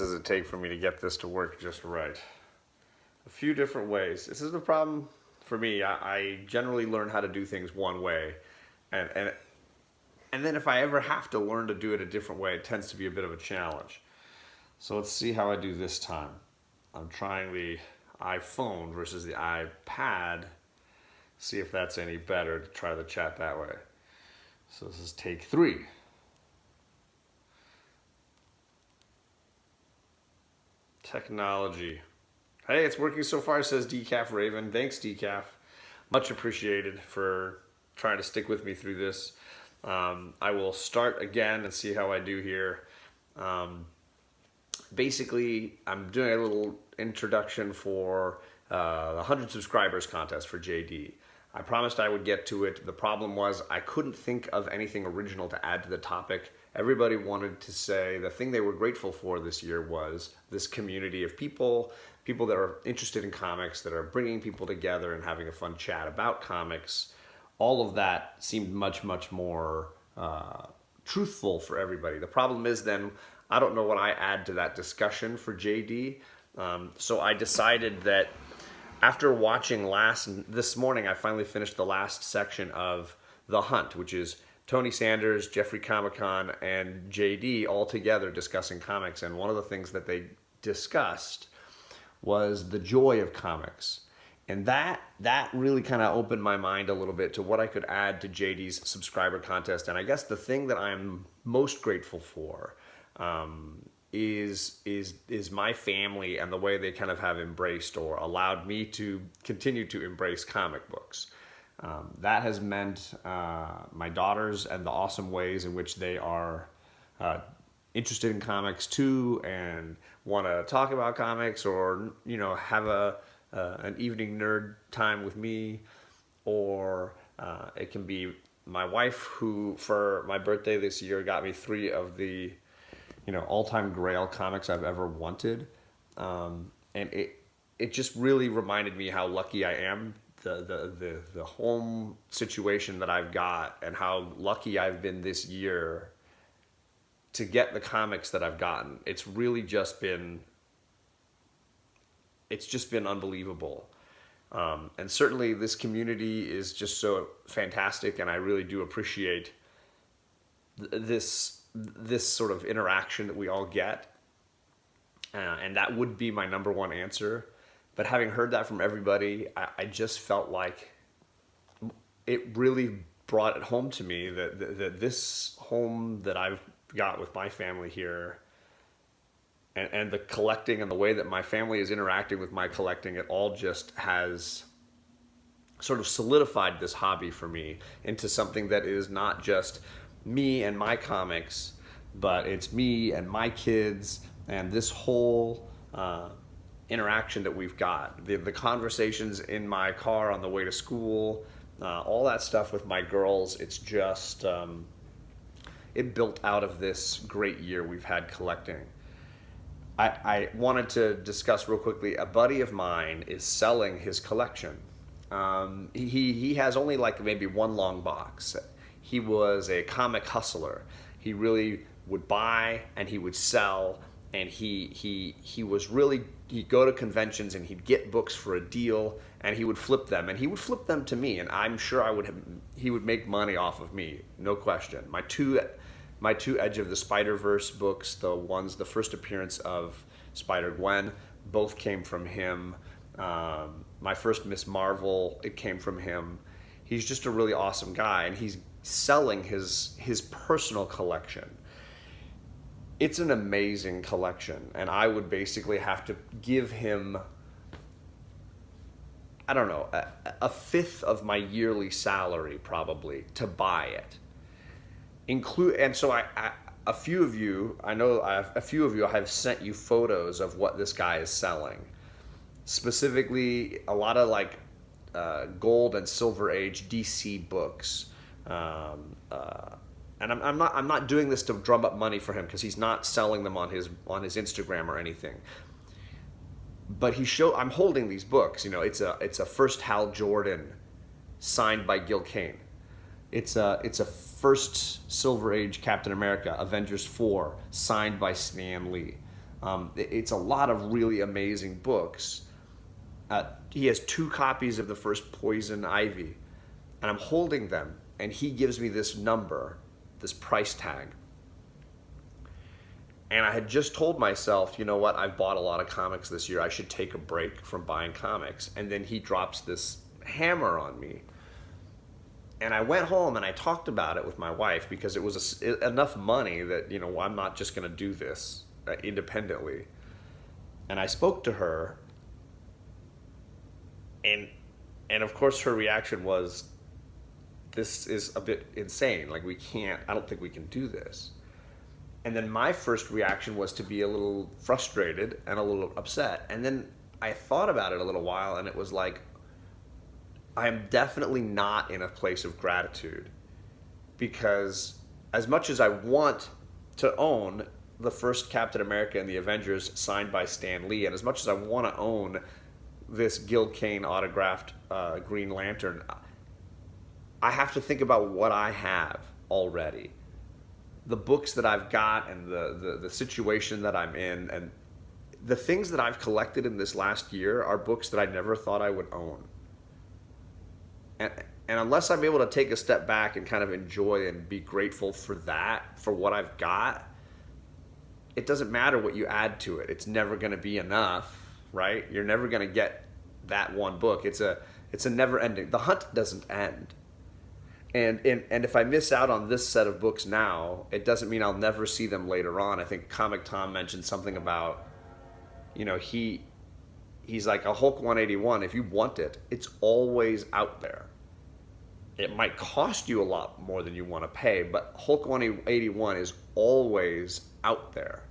does it take for me to get this to work just right? A few different ways. This is the problem for me. I generally learn how to do things one way, and, and and then if I ever have to learn to do it a different way, it tends to be a bit of a challenge. So let's see how I do this time. I'm trying the iPhone versus the iPad. See if that's any better to try the chat that way. So this is take 3. Technology. Hey, it's working so far, says Decaf Raven. Thanks, Decaf. Much appreciated for trying to stick with me through this. I will start again and see how I do here. Basically, I'm doing a little introduction for the 100 subscribers contest for JD. I promised I would get to it. The problem was I couldn't think of anything original to add to the topic. Everybody wanted to say the thing they were grateful for this year was this community of people that are interested in comics, that are bringing people together and having a fun chat about comics. All of that seemed much, much more truthful for everybody. The problem is then, I don't know what I add to that discussion for JD. So I decided that after watching this morning, I finally finished the last section of The Hunt, which is Tony Sanders, Jeffrey Comic-Con, and JD all together discussing comics. And one of the things that they discussed was the joy of comics. And that really kind of opened my mind a little bit to what I could add to JD's subscriber contest. And I guess the thing that I'm most grateful for is my family and the way they kind of have embraced or allowed me to continue to embrace comic books. That has meant my daughters and the awesome ways in which they are interested in comics too, and want to talk about comics, or have an evening nerd time with me, or it can be my wife, who for my birthday this year got me 3 of the all-time Grail comics I've ever wanted, and it just really reminded me how lucky I am, the home situation that I've got, and how lucky I've been this year to get the comics that I've gotten. It's just been unbelievable. And certainly this community is just so fantastic, and I really do appreciate this sort of interaction that we all get. And that would be my number one answer. But having heard that from everybody, I just felt like it really brought it home to me that this home that I've got with my family here, and the collecting and the way that my family is interacting with my collecting, it all just has sort of solidified this hobby for me into something that is not just me and my comics, but it's me and my kids, and this whole interaction that we've got. The conversations in my car on the way to school, all that stuff with my girls, it's just, it built out of this great year we've had collecting. I wanted to discuss real quickly, a buddy of mine is selling his collection. He has only like maybe one long box. He was a comic hustler. He really would buy and he would sell, and he'd go to conventions and he'd get books for a deal, and he would flip them, and he would flip them to me, and I'm sure he would make money off of me, no question. My two Edge of the Spider-Verse books, the first appearance of Spider-Gwen, both came from him. My first Miss Marvel, it came from him. He's just a really awesome guy, and he's selling his personal collection. It's an amazing collection, and I would basically have to give him, I don't know, a fifth of my yearly salary probably to buy it. And so a few of you I have sent you photos of what this guy is selling. Specifically, a lot of like gold and silver age DC books. And I'm not doing this to drum up money for him, because he's not selling them on his Instagram or anything. But I'm holding these books. It's a first Hal Jordan signed by Gil Kane. It's a first Silver Age Captain America, Avengers 4, signed by Stan Lee. It's a lot of really amazing books. He has 2 copies of the first Poison Ivy, and I'm holding them, and he gives me this number, this price tag. And I had just told myself, you know what, I've bought a lot of comics this year. I should take a break from buying comics. And then he drops this hammer on me. And I went home and I talked about it with my wife because it was enough money that, I'm not just going to do this independently. And I spoke to her, and of course her reaction was, this is a bit insane. Like, I don't think we can do this. And then my first reaction was to be a little frustrated and a little upset. And then I thought about it a little while, and it was like, I am definitely not in a place of gratitude, because as much as I want to own the first Captain America and the Avengers signed by Stan Lee, and as much as I want to own this Gil Kane autographed Green Lantern, I have to think about what I have already. The books that I've got, and the situation that I'm in, and the things that I've collected in this last year are books that I never thought I would own. And unless I'm able to take a step back and kind of enjoy and be grateful for that, for what I've got, it doesn't matter what you add to it. It's never going to be enough, right? You're never going to get that one book. It's a never ending. The hunt doesn't end. And if I miss out on this set of books now, it doesn't mean I'll never see them later on. I think Comic Tom mentioned something about, he's like, a Hulk 181, if you want it, it's always out there. It might cost you a lot more than you want to pay, but Hulk 181 is always out there.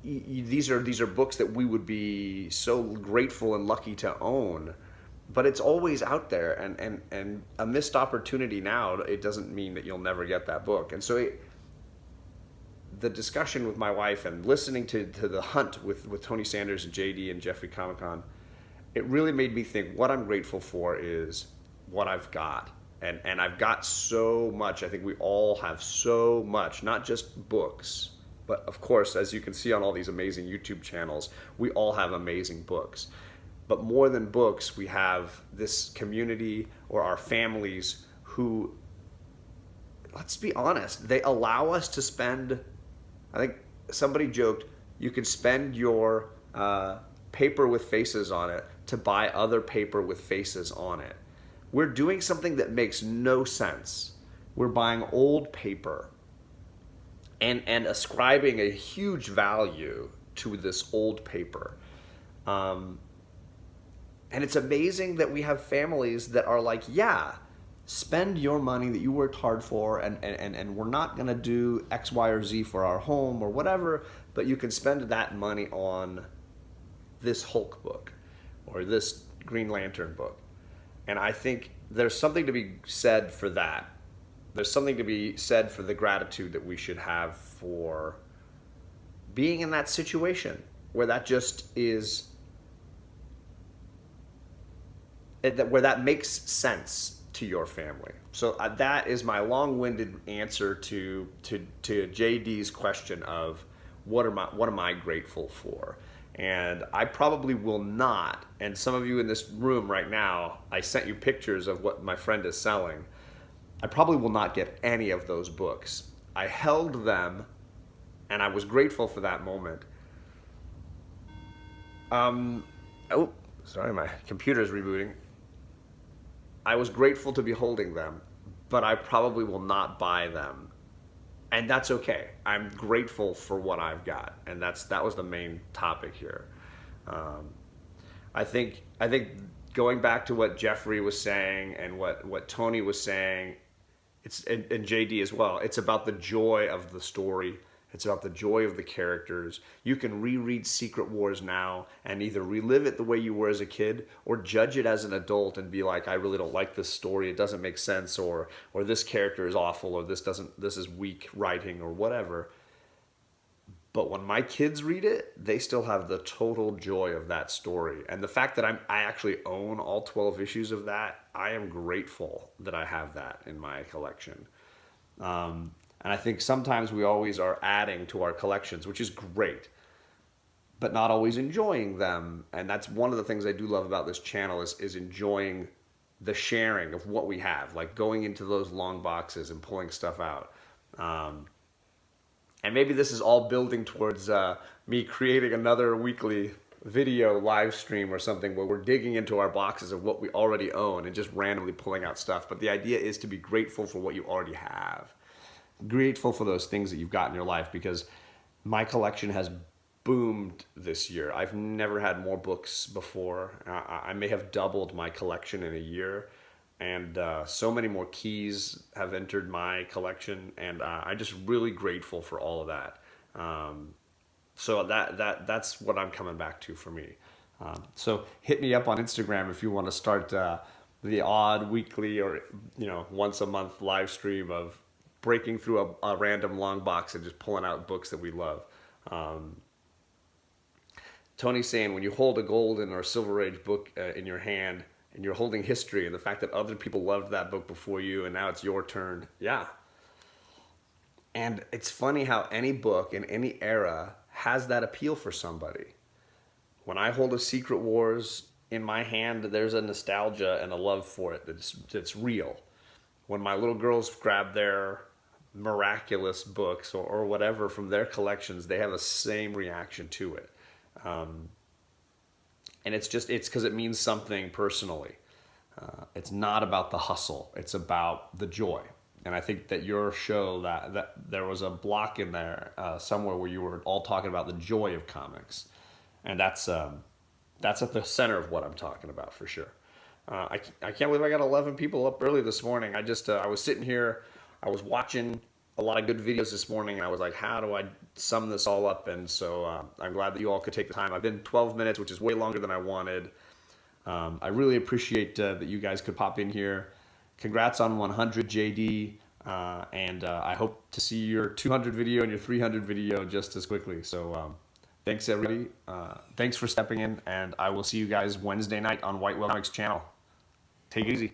These are books that we would be so grateful and lucky to own, but it's always out there, and a missed opportunity now, it doesn't mean that you'll never get that book. And so the discussion with my wife and listening to The Hunt with Tony Sanders and JD and Jeffrey Comic-Con, it really made me think what I'm grateful for is what I've got. And I've got so much. I think we all have so much, not just books, but of course, as you can see on all these amazing YouTube channels, we all have amazing books. But more than books, we have this community or our families who, let's be honest, they allow us to spend, I think somebody joked, you could spend your paper with faces on it to buy other paper with faces on it. We're doing something that makes no sense. We're buying old paper and ascribing a huge value to this old paper. And it's amazing that we have families that are like, yeah, spend your money that you worked hard for, and we're not going to do X, Y, or Z for our home or whatever, but you can spend that money on this Hulk book or this Green Lantern book. And I think there's something to be said for that. There's something to be said for the gratitude that we should have for being in that situation where that just is, where that makes sense to your family. So that is my long-winded answer to JD's question of what am I grateful for? And I probably will not, and some of you in this room right now, I sent you pictures of what my friend is selling. I probably will not get any of those books. I held them, and I was grateful for that moment. Oh, sorry, my computer's rebooting. I was grateful to be holding them, but I probably will not buy them. And that's okay. I'm grateful for what I've got, and that was the main topic here. I think going back to what Jeffrey was saying and what Tony was saying, and JD as well. It's about the joy of the story. It's about the joy of the characters. You can reread Secret Wars now and either relive it the way you were as a kid or judge it as an adult and be like, I really don't like this story. It doesn't make sense, or this character is awful, or this is weak writing, or whatever. But when my kids read it, they still have the total joy of that story. And the fact that I actually own all 12 issues of that, I am grateful that I have that in my collection. And I think sometimes we always are adding to our collections, which is great, but not always enjoying them. And that's one of the things I do love about this channel is enjoying the sharing of what we have, like going into those long boxes and pulling stuff out. And maybe this is all building towards me creating another weekly video live stream or something where we're digging into our boxes of what we already own and just randomly pulling out stuff. But the idea is to be grateful for what you already have. Grateful for those things that you've got in your life, because my collection has boomed this year. I've never had more books before. I may have doubled my collection in a year, and so many more keys have entered my collection, and I'm just really grateful for all of that. So that's what I'm coming back to for me. So hit me up on Instagram if you want to start the odd weekly or once a month live stream of breaking through a random long box and just pulling out books that we love. Tony's saying, when you hold a golden or silver age book in your hand and you're holding history and the fact that other people loved that book before you and now it's your turn. Yeah. And it's funny how any book in any era has that appeal for somebody. When I hold a Secret Wars in my hand, there's a nostalgia and a love for it that's real. When my little girls grab their miraculous books or whatever from their collections, they have the same reaction to it. And it's because it means something personally. It's not about the hustle. It's about the joy. And I think that your show, that there was a block in there somewhere where you were all talking about the joy of comics. And that's at the center of what I'm talking about for sure. I can't believe I got 11 people up early this morning. I was sitting here, I was watching a lot of good videos this morning, and I was like, how do I sum this all up? And so I'm glad that you all could take the time. I've been 12 minutes, which is way longer than I wanted. I really appreciate that you guys could pop in here. Congrats on 100, JD, and I hope to see your 200 video and your 300 video just as quickly. So thanks, everybody. Thanks for stepping in, and I will see you guys Wednesday night on White Whale Comics channel. Take it easy.